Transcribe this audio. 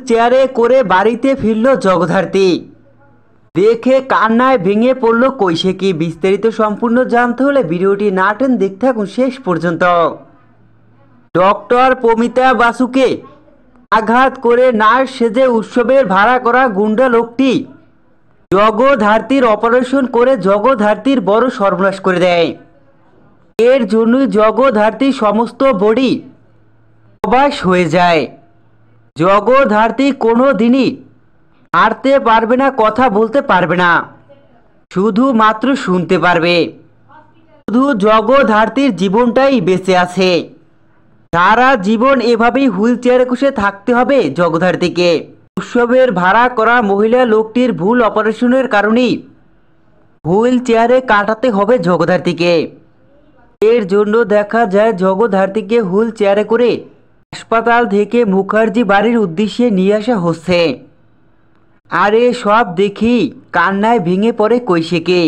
চেয়ারে করে বাড়িতে ফিরল জগদ্ধাত্রী। দেখে কান্নায় ভেঙে পড়ল কৈশিকী। বিস্তারিত সম্পূর্ণ জানতে হলে ভিডিওটি না টেনে দেখতে থাকুন শেষ পর্যন্ত। ডক্টর পমিতা বাসুকে আঘাত করে নার্স সেজে উৎসবের ভাড়া করা গুন্ডা লোকটি জগদ্ধাত্রীর অপারেশন করে জগদ্ধাত্রীর বড় সর্বনাশ করে দেয়। এর জন্যই জগদ্ধাত্রীর সমস্ত বডি অবশ হয়ে যায়। জগদ্ধাত্রী কোনো দিনই হাঁটতে পারবে না, কথা বলতে পারবে না, শুধুমাত্র শুনতে পারবে। শুধু জগদ্ধাত্রীর জীবনটাই বেঁচে আছে। সারা জীবন এভাবেই হুইল চেয়ারে বসে থাকতে হবে জগদ্ধাত্রীকে। উৎসবের ভাড়া করা মহিলা লোকটির ভুল অপারেশনের কারণেই হুইল চেয়ারে কাটাতে হবে জগদ্ধাত্রীকে। এর জন্য দেখা যায় জগদ্ধাত্রীকে হুইল চেয়ারে করে হাসপাতাল থেকে মুখার্জি বাড়ির উদ্দেশ্যে নিয়ে আসা হচ্ছে। আর এ সব দেখি কান্নায় ভেঙে পড়ে কৈশিকী।